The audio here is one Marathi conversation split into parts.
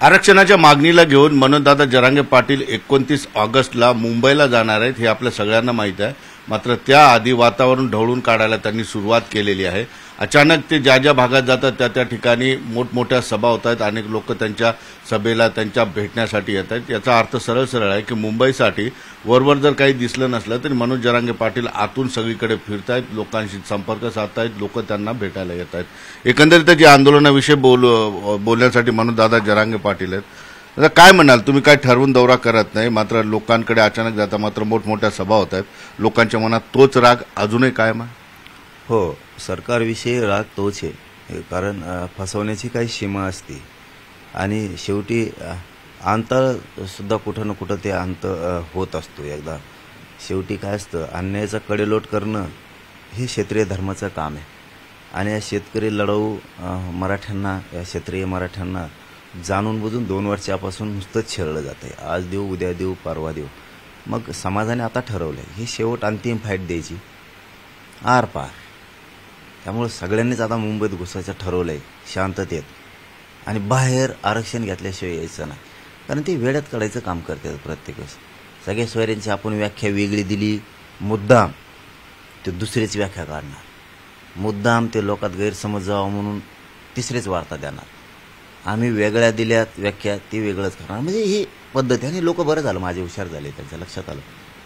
आरक्षणाच्या मागणीला घेऊन मनोजदादा जरांगे पाटील 29 ऑगस्टला मुंबईला जाणार आहेत हे आपल्या सगळ्यांना माहीत आहे। मात्र त्याआधी वातावरण ढवळून काढायला त्यांनी सुरुवात केलेली आहे। अचानक ते ज्या ज्या भागात जातात त्या ठिकाणी मोठमोठ्या सभा होत आहेत। अनेक लोक त्यांच्या सभेला त्यांच्या भेटण्यासाठी येत आहेत। याचा अर्थ सरळ सरळ आहे की मुंबईसाठी वरवर जर काही दिसलं नसलं तरी मनोज जरांगे पाटील आतून सगळीकडे फिरतायत, लोकांशी संपर्क साधतायत, लोक त्यांना भेटायला येत आहेत। एकंदरीत जे आंदोलनाविषयी बोलण्यासाठी मनोजदादा जरांगे पाटील आहेत। आता काय म्हणाल तुम्ही? काय ठरवून दौरा करत नाही, मात्र लोकांकडे अचानक जाता, मात्र मोठमोठ्या सभा होत आहेत, लोकांच्या मनात तोच राग अजूनही कायम आहे? हो, सरकारविषयी राग तोच आहे, कारण फसवण्याची काही सीमा असते आणि शेवटी अंत सुद्धा कुठं ना कुठं ते अंत होत असतो। एकदा शेवटी काय असतं, अन्यायाचा कडेलोट करणं हे क्षेत्रीय धर्माचं काम आहे आणि या शेतकरी लढाऊ मराठ्यांना, या क्षेत्रीय मराठ्यांना जाणून बुजून 2 वर्षापासून नुसतंच छेडलं जातंय। आज देऊ, उद्या देऊ, परवा देऊ। मग समाजाने आता ठरवलंय ही शेवट अंतिम फाईट द्यायची आर पार। त्यामुळे सगळ्यांनीच आता मुंबईत घुसायचं ठरवलंय शांततेत आणि बाहेर आरक्षण घेतल्याशिवाय यायचं नाही, कारण ते वेड्यात काढायचं काम करतात प्रत्येक वेळेस। सगळ्या सोयऱ्यांची आपण व्याख्या वेगळी दिली, मुद्दाम ते दुसरीच व्याख्या काढणार, मुद्दाम ते लोकात गैरसमज जावं म्हणून तिसरीच वार्ता देणार। आम्ही वेगळ्या दिल्यात व्याख्या, ती वेगळंच करणार। म्हणजे ही पद्धत आहे आणि लोक बरं झालं माझे हुशार झाले, त्यांच्या लक्षात आलं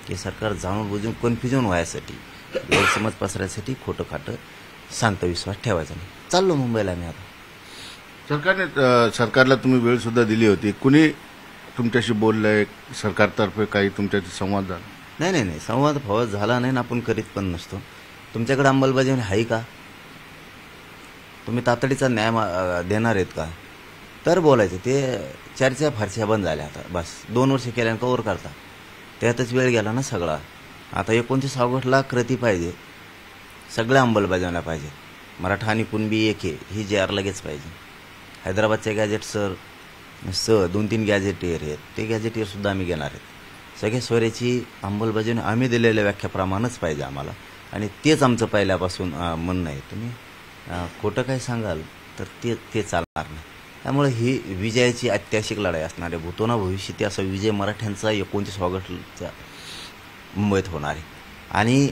की सरकार जाणून बुजून कन्फ्युजन व्हायसाठी, गैरसमज पसरायसाठी खोटं खाटं शांत विश्वास ठेवायचा नाही। चाललो मुंबईला मी आता। सरकारला तुम्ही वेळ सुद्धा दिली होती, कुणी तुमच्याशी बोललंय? सरकारतर्फे काही तुमच्याशी संवाद झाला? नाही, संवाद फवाद झाला नाही ना, आपण करीत पण नसतो। तुमच्याकडे अंमलबजावणी आहे का? तुम्ही तातडीचा न्याय देणार आहेत का? तर बोलायचं। ते चर्चा फारशा बंद झाल्या आता, बस 2 वर्ष केल्यानं कवर करता, त्यातच वेळ गेला ना सगळा। आता 29 ऑगस्टला कृती पाहिजे, सगळ्या अंमलबजावण्या पाहिजे। मराठा आणि कुणबी एक आहे ही JR लगेच पाहिजे। हैदराबादचे गॅजेट सर 2-3 गॅजेटियर आहेत, ते गॅजेटियर सुद्धा आम्ही घेणार आहेत। सगळ्या सोयऱ्याची अंमलबजावणी आम्ही दिलेल्या व्याख्याप्रमाणेच पाहिजे आम्हाला, आणि तेच आमचं पहिल्यापासून म्हणणं आहे। तुम्ही खोटं काय सांगाल तर ते चालणार नाही। त्यामुळे ही विजयाची ऐतिहासिक लढाई असणार आहे। भूतोना भविष्यती असा विजय मराठ्यांचा 29 ऑगस्टच्या मुंबईत होणार आहे आणि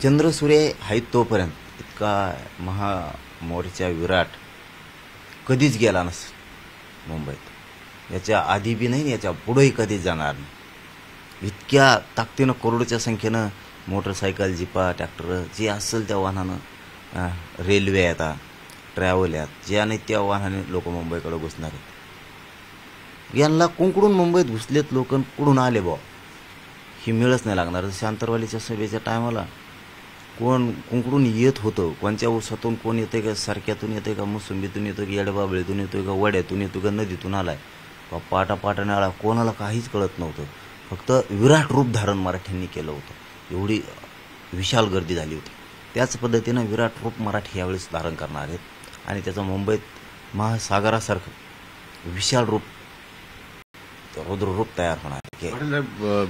चंद्रसूर्य आहेत तोपर्यंत इतका महामोर्चा विराट कधीच गेला नसेल मुंबईत। याच्या आधी बी नाही, याच्या पुढेही कधीच जाणार नाही। इतक्या ताकदीनं, करोडोच्या संख्येनं मोटरसायकल, जीपा, ट्रॅक्टर जे असेल त्या वाहनानं, रेल्वे आता ट्रॅव्हल आहेत, जे आणि त्या वाहनाने लोक मुंबईकडे घुसणार आहेत। यांना कुंकडून मुंबईत घुसलेत लोक, कुठून आले बा ही मिळच नाही लागणार। जसं आंतरवालीच्या सभेच्या टायमाला कोण कुंकडून येत होतं, कोणत्या ऊसातून कोण येते का, सारख्यातून येते का, मोसंबीतून येतो की येडबाबळीतून येतोय का, वड्यातून येतो का, नदीतून आलाय का, पाटापाटाने आला, कोणाला काहीच कळत नव्हतं। फक्त विराट रूप धारण मराठ्यांनी केलं होतं, एवढी विशाल गर्दी झाली होती। त्याच पद्धतीनं विराट रूप मराठी यावेळेस धारण करणार आहेत आणि त्याचं मुंबईत महासागरासारखं विशाल रूप, रुद्ररूप तयार होणार आहे।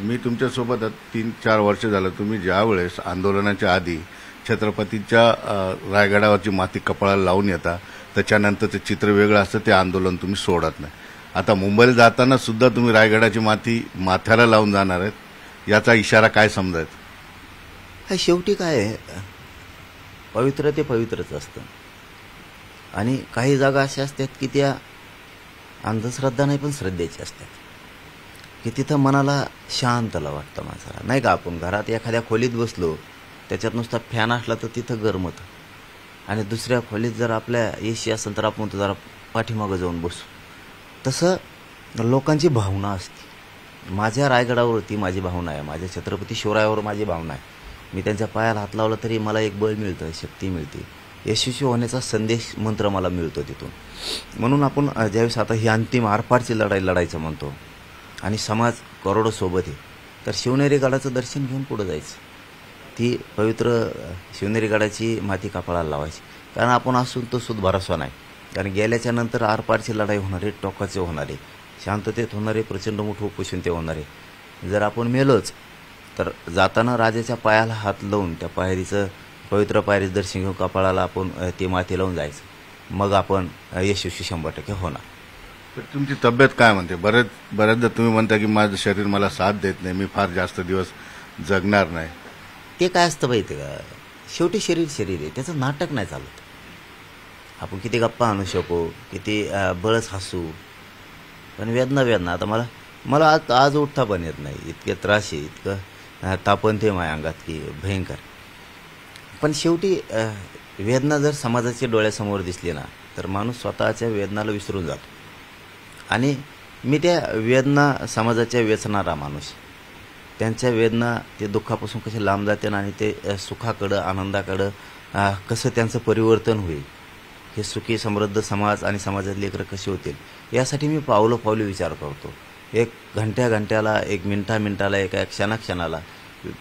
मी तुमच्यासोबत 3-4 वर्ष झालं, तुम्ही ज्या वेळेस आंदोलनाच्या आधी छत्रपतीच्या रायगडावरची माती कपाळाला लावून येता, त्याच्यानंतरचं चित्र वेगळं असतं, ते आंदोलन तुम्ही सोडत नाही। आता मुंबईला जाताना सुद्धा तुम्ही रायगडाची माती माथ्याला लावून जाणार आहेत, याचा इशारा काय समजायचा? शेवटी काय आहे, पवित्र ते पवित्रच असतं आणि काही जागा अशा असतात की त्या अंधश्रद्धा नाही पण श्रद्धेची असतात, की तिथं मनाला शांतला वाटतं माणसाला, नाही का? आपण घरात एखाद्या खोलीत बसलो, त्याच्यात नुसता फॅन असला तर तिथं गरम होतं, आणि दुसऱ्या खोलीत जर आपल्या AC असेल तर आपण जरा पाठीमागं जाऊन बसू। तसं लोकांची भावना असते। माझ्या रायगडावरती माझी भावना आहे, माझ्या छत्रपती शिवरायावर माझी भावना आहे। मी त्यांच्या पायाला हात लावला तरी मला एक बळ मिळतं, शक्ती मिळते, यशस्वी होण्याचा संदेश मंत्र मला मिळतो तिथून। म्हणून आपण ज्यावेळेस आता ही अंतिम आरपारची लढाई लढायचं म्हणतो आणि समाज करोडो सोबत आहे, तर शिवनेरी गडाचं दर्शन घेऊन पुढे जायचं, ती पवित्र शिवनेरी गडाची माती कपाळाला लावायची। कारण आपण असून तो सुद्धा भरोसा नाही, कारण गेल्याच्या नंतर आरपारची लढाई होणार आहे, टोकाचे होणार आहे, शांततेत होणार आहे, प्रचंड मोठं उपोषण ते होणार आहे। जर आपण मेलोच तर जाताना राजाच्या पायाला हात लावून त्या पायरीचं, पवित्र पायरीचं दर्शन घेऊन कपाळाला आपण ती माती लावून जायचं, मग आपण यशस्वी 100% होणार। तर तुमची तब्येत काय म्हणते? बऱ्याचदा तुम्ही म्हणता की माझं शरीर मला साथ देत नाही, मी फार जास्त दिवस जगणार नाही. ते काय असतं माहिती का, शेवटी शरीर आहे, त्याचं नाटक नाही चालत. आपण किती गप्पा आणू शकू, किती बळच हसू, पण वेदना आता मला आज उठता पण येत नाही, इतके त्रास आहे, इतकं तापण ते माझ्या अंगात की भयंकर. पण शेवटी वेदना जर समाजाच्या डोळ्यासमोर दिसली ना, तर माणूस स्वतःच्या वेदनाला विसरून जातो. आणि मी त्या वेदना समाजाच्या वेचणारा माणूस, त्यांच्या वेदना ते दुःखापासून कसे लांब जाते आणि ते सुखाकडं आनंदाकडं कसं त्यांचं परिवर्तन होईल, हे सुखी समृद्ध समाज आणि समाजातले लेकरं कसे होतील, यासाठी मी पावलं विचार करतो. एक घंट्याला, एक मिनिटाला, एका क्षणाला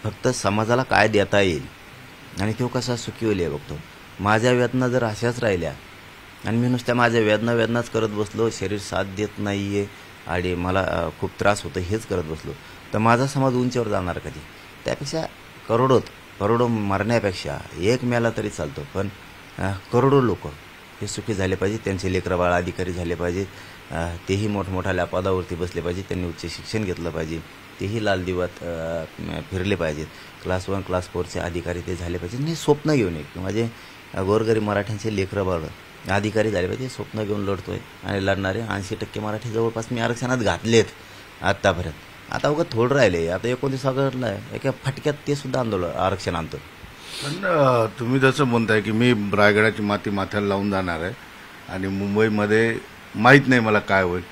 फक्त समाजाला काय देता येईल आणि तो कसा सुखी होईल हे बघतो. माझ्या वेदना जर अशाच राहिल्या आणि मी नुसत्या माझ्या वेदनाच करत बसलो, शरीर साथ देत नाही आहे आणि मला खूप त्रास होतो हेच करत बसलो, तर माझा समाज उंचीवर जाणार कधी? त्यापेक्षा करोडो मरण्यापेक्षा एक मेला तरी चालतो, पण करोडो लोक हे सुखी झाले पाहिजे, त्यांचे लेकरं बाळ अधिकारी झाले पाहिजेत, तेही मोठमोठ्या पदावरती बसले पाहिजे, त्यांनी उच्च शिक्षण घेतलं पाहिजे, तेही लाल दिवात फिरले पाहिजेत, क्लास 1 क्लास 4चे अधिकारी ते झाले पाहिजे. हे स्वप्न घेऊन एक माझे गोरगरीब मराठ्यांचे लेकरं बाळ अधिकारी झाले पाहिजे, स्वप्न घेऊन लढतोय. आणि लढणारे 80% मराठी जवळपास मी आरक्षणात घातलेत आत्तापर्यंत. आता उगा थोडं राहिले, आता 29 ऑगस्टला एका फटक्यात ते सुद्धा आरक्षण आणतं. पण तुम्ही जसं म्हणताय की मी रायगडाची माती माथ्याला लावून जाणार आहे आणि मुंबईमध्ये माहीत नाही मला काय होईल,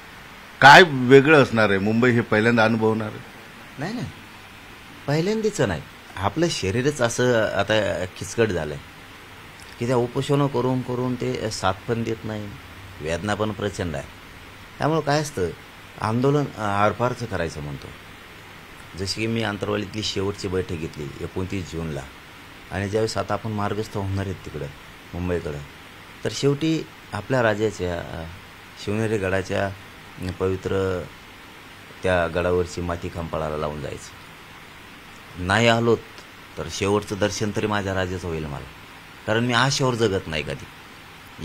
काय वेगळं असणार आहे? मुंबई हे पहिल्यांदा अनुभवणार आहे? नाही, पहिल्यांदाच नाही. आपलं शरीरच असं आता खिचकट झालं आहे की त्या उपोषणं करून ते साथ पण देत नाही, वेदना पण प्रचंड आहे. त्यामुळं काय असतं, आंदोलन आरपारचं करायचं म्हणतो. जशी की मी आंतरवालीतली शेवटची बैठक घेतली 29 जूनला, आणि ज्यावेळेस आता आपण मार्गस्थ होणार आहेत तिकडं मुंबईकडं, तर शेवटी आपल्या राज्याच्या शिवनेरी गडाच्या पवित्र त्या गडावरची माती खांपाळाला लावून जायचं. नाही आलोत तर शेवटचं दर्शन तरी माझ्या राज्याचं होईल मला, कारण मी आशेवर जगत नाही कधी.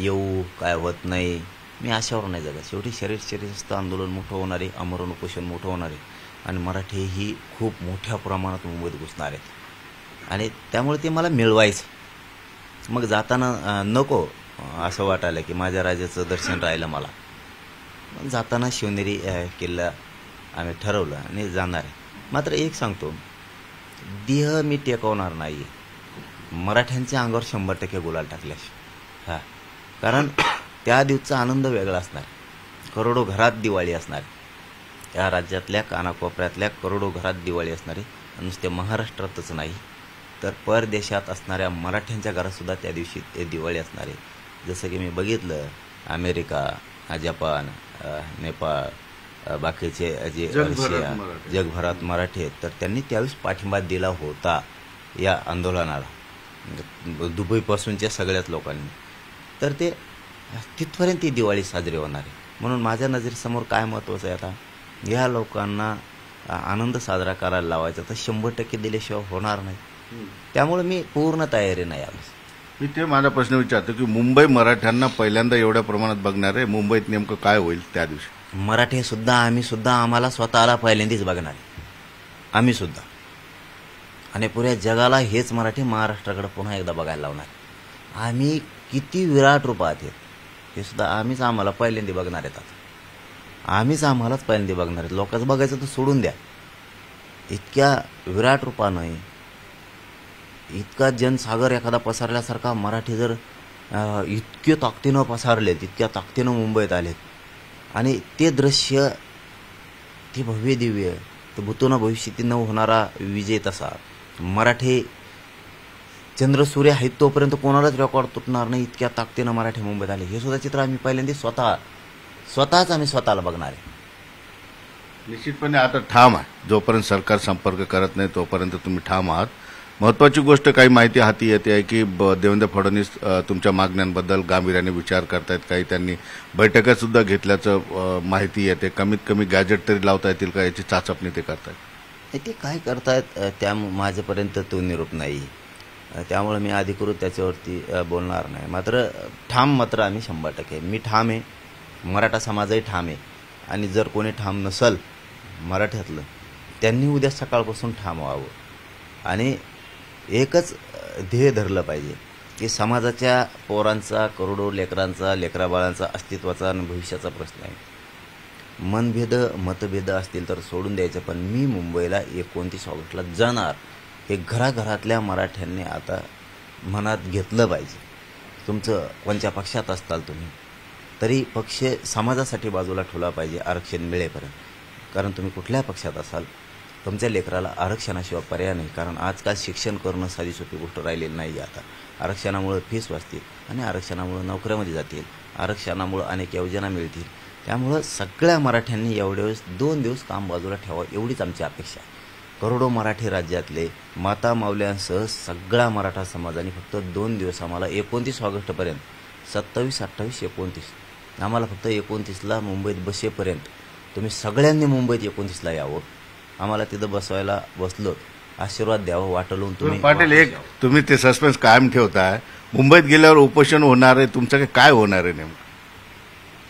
येऊ काय होत नाही, मी आशावर नाही जगत. शेवटी शरीरस्थ आंदोलन मोठं होणार आहे, आमरण उपोषण मोठं होणार आहे, आणि मराठी ही खूप मोठ्या प्रमाणात मुंबईत घुसणार आहेत, आणि त्यामुळे ते मला मिळवायचं. मग जाताना नको असं वाटायला की माझ्या राजाचं दर्शन राहिलं मला. मग जाताना शिवनेरी किल्ला आम्ही ठरवलं आणि जाणार आहे. मात्र एक सांगतो, देह मी टेकवणार नाही आहे, मराठ्यांच्या अंगावर 100% गुलाल टाकल्याशिवाय. कारण त्या दिवसाचा आनंद वेगळा असणार, करोडो घरात दिवाळी असणार, या राज्यातल्या कानाकोपऱ्यातल्या करोडो घरात दिवाळी असणारी. नुसते महाराष्ट्रातच नाही तर परदेशात असणाऱ्या मराठ्यांच्या घरातसुद्धा त्या दिवशी दिवाळी असणार आहे. जसं की मी बघितलं, अमेरिका, जपान, नेपाळ, बाकीचे जे रशिया, जगभरात मराठी आहेत, तर त्यांनी त्यावेळेस पाठिंबा दिला होता या आंदोलनाला, दुबईपासूनच्या सगळ्याच लोकांनी. तर ते तिथपर्यंत ती दिवाळी साजरी होणार आहे. म्हणून माझ्या नजरेसमोर काय महत्त्वाचं आहे, आता ह्या लोकांना आनंद साजरा करायला लावायचा, तर 100% दिल्याशिवाय होणार नाही. त्यामुळे मी पूर्ण तयारी नाही आलो. मी ते माझा प्रश्न विचारतो की मुंबई मराठ्यांना पहिल्यांदा एवढ्या प्रमाणात बघणार आहे, मुंबईत नेमकं काय होईल त्या दिवशी? मराठी सुद्धा आम्हाला स्वतःला पहिल्यांदाच बघणार आहे, आम्ही सुद्धा. आणि पुऱ्या जगाला हेच मराठी महाराष्ट्राकडे पुन्हा एकदा बघायला लावणार. आम्ही किती विराट रूपात आहेत हे सुद्धा आम्हाला पहिल्यांदा बघणार आहेत. आता आम्हालाच पहिल्यांदा बघणार आहेत. लोकांचं बघायचं तर सोडून द्या, इतक्या विराट रूपानं, इतका जनसागर एखादा पसरल्यासारखा मराठी जर इतके ताकदीनं पसरलेत, इतक्या ताकदीनं मुंबईत आलेत, आणि ते दृश्य, ते भव्य दिव्य, ते भूतोन भविष्यातीनं होणारा विजय, तसा मराठी चंद्र सूर्य आहेत तोपर्यंत कोणालाच रेकॉर्ड तुटणार नाही, इतक्या ताकदीनं मराठी मुंबईत आले. हे सुद्धा चित्र आम्ही पहिल्यांदा स्वतःच आम्ही स्वतःला बघणार आहे. निश्चितपणे आता ठाम आहे, जोपर्यंत सरकार संपर्क करत नाही तोपर्यंत तुम्ही ठाम आहात. महत्वाची गोष्ट, काही माहिती हाती येते आहे की देवेंद्र फडणवीस तुमच्या मागण्यांबद्दल गांभीर्याने विचार करतायत, काही त्यांनी बैठका सुद्धा घेतल्याचं माहिती येते. कमीत कमी गॅजेट तरी लावता येतील का, याची चाचपणी ते करतायत. ते काय करतायत त्या माझ्यापर्यंत तो निरोप नाही, त्यामुळे मी अधिकृत त्याच्यावरती बोलणार नाही. मात्र ठाम मात्र आम्ही 100%, मी ठाम आहे. मराठा समाजही ठाम आहे आणि जर कोणी ठाम नसल मराठ्यातलं त्यांनी उद्या सकाळपासून ठाम व्हावं आणि एकच ध्येय धरलं पाहिजे की समाजाच्या पोरांचा करोडो लेकरांचा लेकराबाळांचा अस्तित्वाचा आणि भविष्याचा प्रश्न आहे। मनभेद मतभेद असतील तर सोडून द्यायचं, पण मी मुंबईला 29 ऑगस्टला जाणार हे घराघरातल्या मराठ्यांनी आता मनात घेतलं पाहिजे। तुमचं कोणत्या पक्षात असताल तुम्ही तरी पक्ष समाजासाठी बाजूला ठेवला पाहिजे आरक्षण मिळेपर्यंत, कारण तुम्ही कुठल्या पक्षात असाल तुमच्या लेकराला आरक्षणाशिवाय पर्याय नाही। कारण आजकाल शिक्षण करणं साधी सोपी गोष्ट राहिलेली नाही आता। आरक्षणामुळे फीस वाचतील आणि आरक्षणामुळे नोकऱ्यामध्ये जातील, आरक्षणामुळे अनेक योजना मिळतील। त्यामुळं सगळ्या मराठ्यांनी एवढ्यावेळेस 2 दिवस काम बाजूला ठेवावं एवढीच आमची अपेक्षा आहे। करोडो मराठी राज्यातले माता मावल्यांसह सगळा मराठा समाजाने फक्त 2 दिवस आम्हाला 29 ऑगस्टपर्यंत 27, 28, 29 आम्हाला फक्त 29ला मुंबईत बसेपर्यंत तुम्ही सगळ्यांनी मुंबईत 29ला यावं, आम्हाला तिथं बसवायला बसलो आशीर्वाद द्यावं वाटलून तुम्ही। पाटील एक तुम्ही ते सस्पेन्स कायम ठेवताय, मुंबईत गेल्यावर उपोषण होणार आहे, तुमचं काय होणार आहे नेमकं?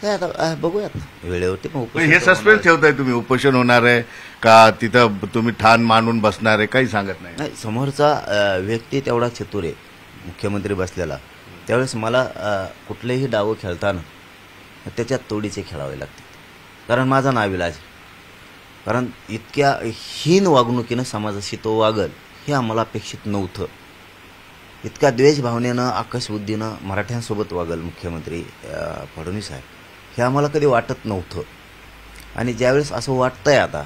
काय आता बघूयात वेळेवरती पण पण हे सस्पेन्स ठेवताय तुम्ही, उपोषण होणार आहे का तिथं तुम्ही ठाण मांडून बसणार आहे काही सांगत नाही। नाही, समोरचा व्यक्ती तेवढा चतुर आहे मुख्यमंत्री बसलेला, त्यावेळेस मला कुठलेही डाव खेळताना त्याच्यात तोडीचे खेळावे लागते, कारण माझा नाविलाज, कारण इतक्या हीन वागणुकीनं समाजाशी तो वागल हे आम्हाला अपेक्षित नव्हतं। इतक्या द्वेष भावनेनं आकाशबुद्धीनं मराठ्यांसोबत वागल मुख्यमंत्री फडणवीस आहे हे आम्हाला कधी वाटत नव्हतं आणि ज्यावेळेस असं वाटतंय आता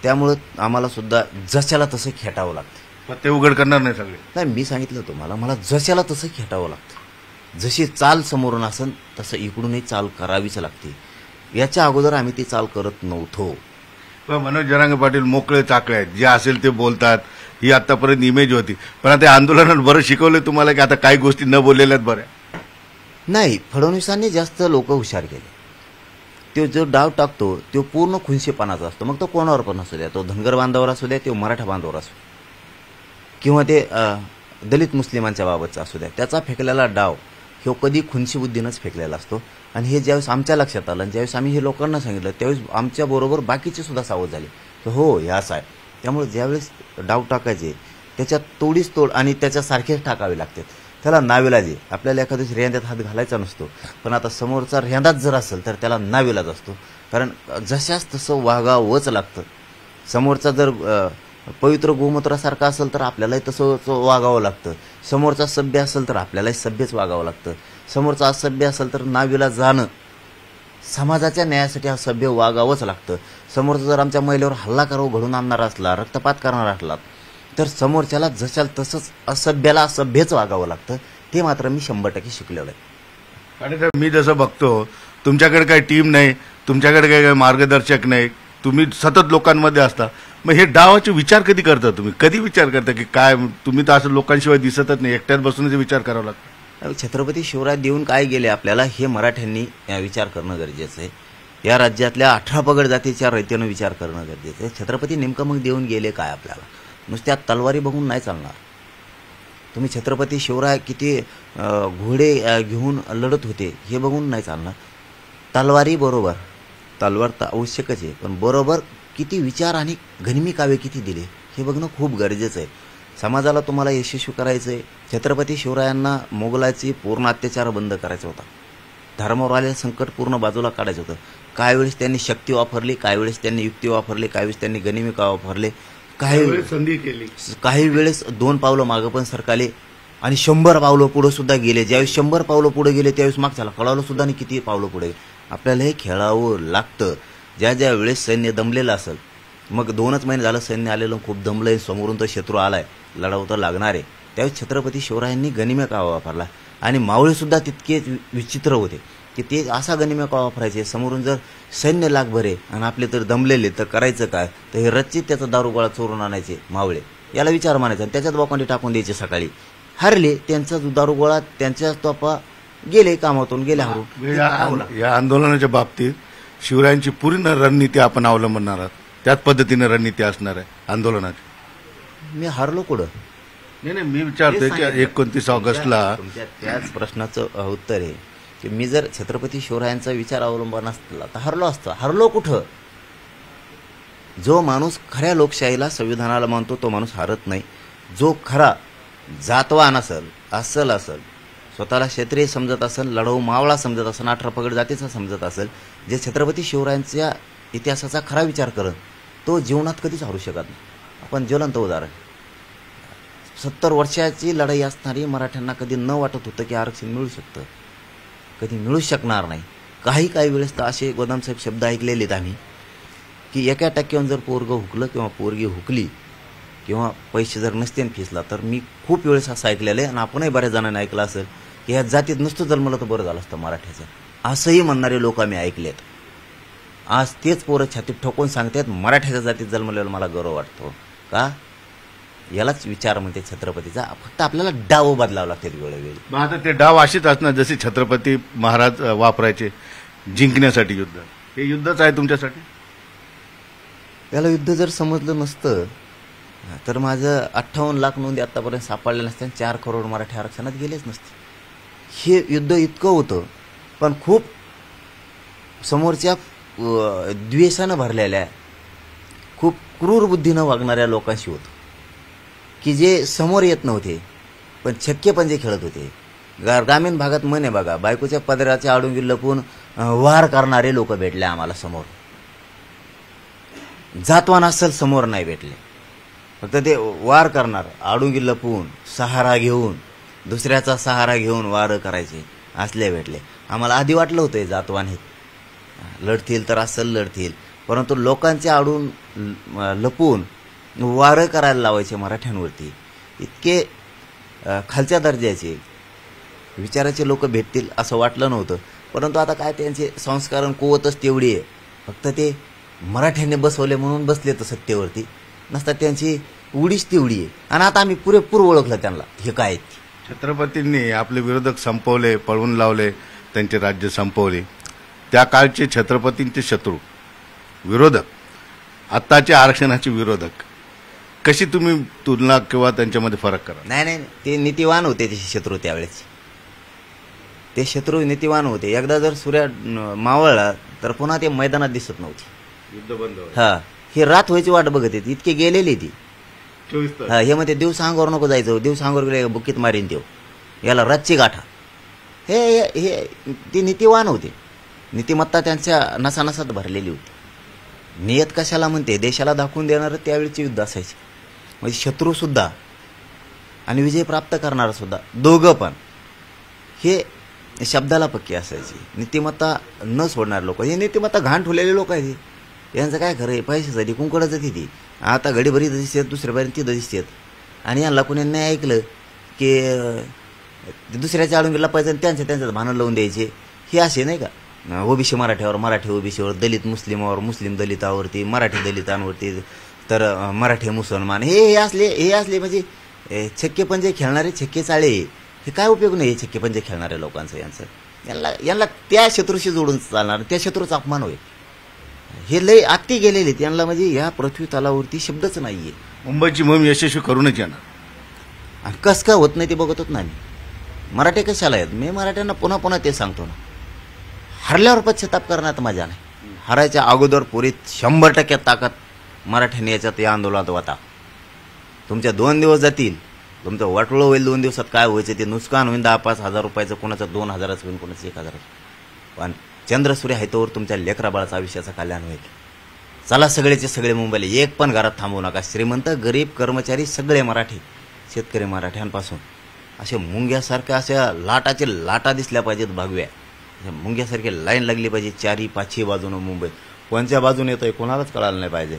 त्यामुळं आम्हाला सुद्धा जशाला तसं खेटावं लागतं। पण ते उघड करणार नाही सगळे? नाही, मी सांगितलं तुम्हाला, मला जशाला तसं खेटावं लागतं। जशी चाल समोरून असेल तसं इकडूनही चाल करावीच लागते। याच्या अगोदर आम्ही ती चाल करत नव्हतो। मनोज जरांगे पाटील मोकळे चाकळे आहेत, जे असेल ते बोलतात, ही आतापर्यंत इमेज होती, पण आता आंदोलनात बरं शिकवलं तुम्हाला की आता काही गोष्टी न बोललेल्यात बऱ्या? नाही, फडणवीसांनी जास्त लोक हुशार केले। तो जो डाव टाकतो तो पूर्ण खुनशेपणाचा असतो, मग तो कोणावर पण असू द्या, तो धनगर बांधावर असू द्या, तो मराठा बांधावर असू किंवा ते दलित मुस्लिमांच्या बाबतचा असू द्या, त्याचा फेकलेला डाव हे कधी खुनशी बुद्धीनंच फेकलेला असतो। आणि हे ज्यावेळेस आमच्या लक्षात आलं, ज्यावेळेस आम्ही हे लोकांना सांगितलं, त्यावेळेस आमच्याबरोबर बाकीचे सुद्धा सावध झाले की हो हे असं आहे। त्यामुळे ज्यावेळेस डाव टाकायचे त्याच्यात तोडीच तोड आणि त्याच्यासारखेच टाकावे लागतात, त्याला नाविलाज। आपल्याला एखाद्या रेंद्यात हात घालायचा नसतो, पण आता समोरचा रेंदात जर असेल तर त्याला नाविलाज असतो, कारण जशाच तसं वागावंच लागतं। समोरचा जर पवित्र गोमूत्रासारखा असेल तर आपल्यालाही तसं वागावं लागतं, समोरचा सभ्य असेल तर आपल्यालाही सभ्यच वागावं लागतं, समोरचा असभ्य असेल तर नाविलाज जाणं, समाजाच्या न्यायासाठी हा सभ्य वागावंच लागतं। समोरचा जर आमच्या महिलेवर हल्ला करावं घडून आणणारा असला, रक्तपात करणारा असला तर समोरच्याला जशाल तसंच असभ्याला असभ्यच वागावं लागतं। ते मात्र मी 100% शिकलेलो आहे। आणि मी जसं बघतो तुमच्याकडे काही टीम नाही, तुमच्याकडे काही मार्गदर्शक नाही, तुम्ही सतत लोकांमध्ये असता, मग हे डावाचे विचार कधी करता तुम्ही? कधी विचार करता की काय तुम्ही तर असं लोकांशिवाय दिसतच नाही, एकट्यात बसूनच विचार करावा लागतो? छत्रपती शिवराय देऊन काय गेले आपल्याला हे मराठ्यांनी विचार करणं गरजेचं आहे। या राज्यातल्या 18 पगड जातीच्या रयतेनं विचार करणं गरजेचं आहे। छत्रपती नेमकं मग देऊन गेले काय आपल्याला? नुसत्या तलवारी बघून नाही चालणार। तुम्ही छत्रपती शिवराय किती घोडे घेऊन लढत होते हे बघून नाही चालणार। तलवारी बरोबर, तलवार तर आवश्यकच आहे, पण बरोबर किती विचार आणि गनिमी काव्य किती दिले हे बघणं खूप गरजेचं आहे। समाजाला तुम्हाला यशस्वी करायचं आहे। छत्रपती शिवरायांना मोगलाची पूर्ण अत्याचार बंद करायचा होता, धर्मावर आलेलं संकट पूर्ण बाजूला काढायचं होतं। काही वेळेस त्यांनी शक्ती वापरली, काही वेळेस त्यांनी युक्ती वापरली, काही वेळेस त्यांनी गनिमी काव्य वापरले, काही संधी केली, काही वेळेस 2 पावलं मागं पण सरकारले आणि 100 पावलं पुढे सुद्धा गेले। ज्यावेळेस 100 पावलं पुढे गेले त्यावेळेस मागच्याला कळालं सुद्धा नाही किती पावलं पुढे। आपल्याला हे खेळावं लागतं। ज्या वेळेस सैन्य दमलेलं असेल, मग 2च महिने झालं सैन्य आलेलं खूप दमलंय, समोरून तर शत्रू आलाय, लढावं तर लागणार आहे, त्यावेळेस छत्रपती शिवरायांनी गनिमी काव्य वापरला आणि मावळे सुद्धा तितके विचित्र होते की ते असा गनिमी काव्य वापरायचे, समोरून जर सैन्य लागभर आहे आणि आपले तर दमलेले तर करायचं काय, तर हे रच्चित त्याचा दारुगोळा चोरून आणायचे मावळे, याला विचार मानायचा आणि त्याच्यात बोकांडी टाकून द्यायचे। सकाळी हरले त्यांचा दारुगोळा, त्यांच्या तोफा गेले कामातून गेल्या हरून। या आंदोलनाच्या बाबतीत शिवरायांची पूर्ण रणनीती आपण अवलंबणार आहात, त्याच पद्धतीने रणनीती असणार आहे आंदोलनाची? मी हरलो कुठं? नाही, मी विचारतोय की 29 ऑगस्टला तुमच्या त्याच प्रश्नाचं उत्तर आहे की मी जर छत्रपती शिवरायांचा विचार अवलंबून असला तर हरलो असतो. हरलो कुठं? जो माणूस खऱ्या लोकशाहीला संविधानाला मानतो तो माणूस हारत नाही. जो खरा जातवान असल स्वतःला क्षत्रिय समजत असेल, लढाऊ मावळा समजत असेल, 18 पगड जातीचा समजत असेल, जे छत्रपती शिवरायांच्या इतिहासाचा खरा विचार करत, तो जीवनात कधीच हरू शकत नाही. आपण ज्वलंत उदाहरण, 70 वर्षाची लढाई असणारी मराठ्यांना कधी न वाटत होतं की आरक्षण मिळू शकतं, कधी मिळू शकणार नाही. काही वेळेस तर असे गोदामसाहेब शब्द ऐकलेले आहेत आम्ही की 1% जर पोरगं हुकलं किंवा पोरगी हुकली किंवा पैसे जर नसते फिसला, तर मी खूप वेळेस असं ऐकलेलं आहे आणि आपणही बऱ्याच जणांनी ऐकलं असेल की ह्या जातीत नुसतं जन्मलं तर बरं झालं असतं मराठ्याचं, असंही म्हणणारे लोक आम्ही ऐकलेत. आज तेच पोरं छातीत ठोकून सांगतात मराठ्याच्या जातीत जन्मलेला मला गौरव वाटतो. का? यालाच विचार म्हणते छत्रपतीचा. फक्त आपल्याला डाव बदलावं लागते वेळोवेळी. मग आता ते डाव असेच असणार जसे छत्रपती महाराज वापरायचे जिंकण्यासाठी युद्ध. हे युद्धच आहे तुमच्यासाठी? त्याला युद्ध जर समजलं नसतं तर माझं 58 लाख नोंदी आतापर्यंत सापडल्या नसत्या, 4 करोड मराठी आरक्षणात गेलेच नसते. हे युद्ध इतकं होतं, पण खूप समोरच्या द्वेषानं भरलेल्या, खूप क्रूर बुद्धीनं वागणाऱ्या लोकांशी होतं की जे समोर येत नव्हते पण छक्के पंजे खेळत होते. ग्रामीण भागात म्हणे बघा, बायकोच्या पदराच्या आडून लपून वार करणारे लोक भेटले आम्हाला समोर. जातवान असेल समोर नाही भेटले, फक्त ते वार करणार, आडुंगी लपवून सहारा घेऊन, दुसऱ्याचा सहारा घेऊन वार करायचे असले भेटले. आम्हाला आधी वाटलं होतं हे जातवान आहेत, लढतील तर असेल लढतील, परंतु लोकांचे आडून लपवून वार करायला लावायचे मराठ्यांवरती. इतके खालच्या दर्जाचे विचाराचे लोक भेटतील असं वाटलं नव्हतं. परंतु आता काय, त्यांचे संस्कारण कुवतच तेवढी आहे. फक्त ते मराठ्यांनी बसवले म्हणून बसले तर सत्तेवरती, नसता त्यांची उडीच तेवढी आहे. आणि आता आम्ही पुरेपूर ओळखलं त्यांना हे काय. छत्रपतींनी आपले विरोधक संपवले, पळवून लावले, त्यांचे राज्य संपवले. त्या काळचे छत्रपतींचे शत्रू विरोधक, आत्ताचे आरक्षणाचे विरोधक, कशी तुम्ही तुलना किंवा त्यांच्यामध्ये फरक करा? नाही, ते नीतिवान होते. ते शत्रू त्यावेळेस ते शत्रू नीतिवान होते. एकदा जर सूर्य मावळला तर पुन्हा ते मैदानात दिसत नव्हते. युद्ध बंद. हा, हे रात व्हायची वाट बघत येते, इतके गेलेले ती. 24 तास. हा, हे म्हणते दिवस अंगावर नको जायचं, दिवस अंगावर गेले बुकीत मारीन देव, याला रातची गाठा. हे ते नीतिवान होते. नीतिमत्ता त्यांच्या नसानसात भरलेली होती. नियत कशाला म्हणते, देशाला दाखवून देणारं त्यावेळीचे युद्ध असायचे. म्हणजे शत्रू सुद्धा आणि विजय प्राप्त करणारा सुद्धा, दोघं पण हे शब्दाला पक्की असायची. नीतिमत्ता न सोडणारे लोक, हे नीतिमत्ता घाण ठेवलेले लोक आहेत. यांचं काय खरं आहे, पैशासाठी कुंकडच ती. आता घडीभरी दिसतात, दुसऱ्या बारी तिथं दिसतात. आणि यांना कोणी नाही ऐकलं की दुसऱ्याच्या आडून पैसे त्यांच्यात भांडण लावून द्यायचे. हे असे नाही का, ओबीसी मराठ्यावर, मराठी ओबीसीवर, दलित मुस्लिमावर, मुस्लिम दलितावरती, मराठी दलितांवरती, तर मराठी मुसलमान, हे असले म्हणजे छक्के पंजे खेळणारे छक्के चाळे. हे काय उपयोग नाही छक्के पंजे खेळणाऱ्या लोकांचं. यांना त्या शत्रूशी जोडून चालणार, त्या शत्रूचा अपमान होईल. हे लय आत्ती गेलेले त्यांना, म्हणजे या पृथ्वी तलावरती शब्दच नाहीये. मुंबईची मोहीम यशस्वी करूनच येणार. आणि कसं काय होत नाही ते बघत होत ना आम्ही. मराठे कशाला आहेत? मी मराठ्यांना पुन्हा ते सांगतो ना, हरल्यावर पश्चाताप करण्यात मजा नाही. हरायच्या अगोदर पुरीत 100% ताकद मराठ्यांनी याच्यात या आंदोलनात होता. तुमच्या 2 दिवस जातील, तुमचं वाटोळं होईल. 2 दिवसात काय व्हायचं ते नुकसान होईल. 10-5 हजार रुपयाचं, कोणाचं 2,000चं होईल, कोणाचं 1,000. पण चंद्रसूर्य आहे तोवर तुमच्या लेकरा बाळाचा आयुष्याचं कल्याण होईल. चला सगळेचे सगळे मुंबईला, एक पण घरात थांबवू नका. श्रीमंत, गरीब, कर्मचारी सगळे मराठी, शेतकरी मराठ्यांपासून असे मुंग्यासारख्या अशा लाटाचे लाटा दिसल्या पाहिजेत भागव्या. मुंग्यासारखी लाईन लागली पाहिजे 4ही-5ही बाजूनं मुंबईत. कोणत्या बाजून येतोय कोणालाच कळालं नाही पाहिजे.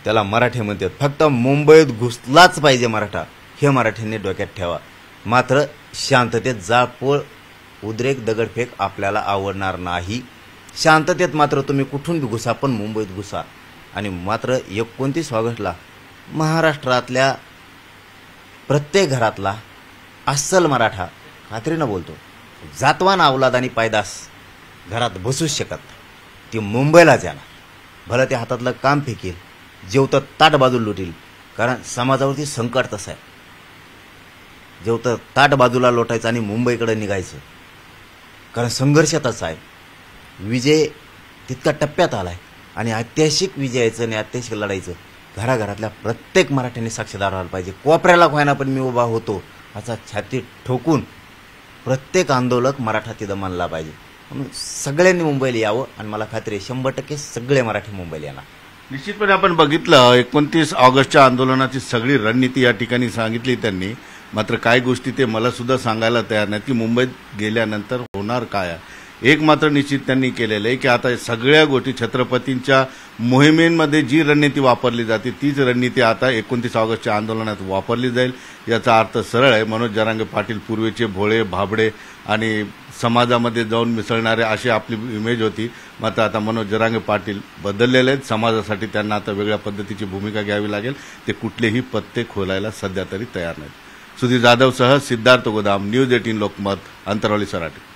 त्याला मराठी म्हणतात. फक्त मुंबईत घुसलाच पाहिजे मराठा, हे मराठ्यांनी डोक्यात ठेवा. मात्र शांततेत जाळपोळ, उद्रेक, दगडफेक आपल्याला आवडणार नाही. शांततेत मात्र तुम्ही कुठून बी घुसा, पण मुंबईत घुसा. आणि मात्र 29 ऑगस्टला महाराष्ट्रातल्या प्रत्येक घरातला अस्सल मराठा, खात्रीनं बोलतो, जातवान अवलाद आणि पायदास घरात बसूच शकत. ती मुंबईलाच येणार. भलं ते हातातलं काम फेकील, जेवतं ताट बाजूला लुटील. कारण समाजावरती संकट तसं आहे. जेवतं ताट बाजूला लोटायचं आणि मुंबईकडे निघायचं. कारण संघर्षातच आहे. विजय तितका टप्प्यात आलाय आणि ऐतिहासिक विजयाचं आणि ऐतिहासिक लढाईचं घराघरातल्या प्रत्येक मराठ्याने साक्षीदार व्हायला पाहिजे. कोपऱ्याला व्हायना पण मी उभा होतो असा छाती ठोकून प्रत्येक आंदोलक मराठा तिथं मानला पाहिजे. म्हणून सगळ्यांनी मुंबईला यावं आणि मला खात्री आहे 100% सगळे मराठी मुंबईला येणार. निश्चितपणे आपण बघितलं 29 ऑगस्टच्या आंदोलनाची सगळी रणनीती या ठिकाणी सांगितली त्यांनी. मात्र काही गोष्टी ते मला सुद्धा सांगायला तयार नाहीत की मुंबईत गेल्यानंतर होणार काय आहे. एक मात्र निश्चित त्यांनी केलेलं आहे की आता सगळ्या गोष्टी छत्रपतींच्या मोहिमेमध्ये जी रणनीती वापरली जाते तीच रणनीती आता 29 ऑगस्टच्या आंदोलनात वापरली जाईल. याचा अर्थ सरळ आहे. मनोज जरांगे पाटील पूर्वीचे भोळे भाबडे आणि समाजामध्ये जाऊन मिसळणारे अशी आपली इमेज होती. मात्र आता मनोज जरांगे पाटील बदललेले आहेत. समाजासाठी त्यांना आता वेगळ्या पद्धतीची भूमिका घ्यावी लागेल. ते कुठलेही पत्ते खोलायला सध्या तरी तयार नाहीत. सुधीर जाधवसह सिद्धार्थ गोदाम, न्यूज 18 लोकमत, अंतरवली, सराटी.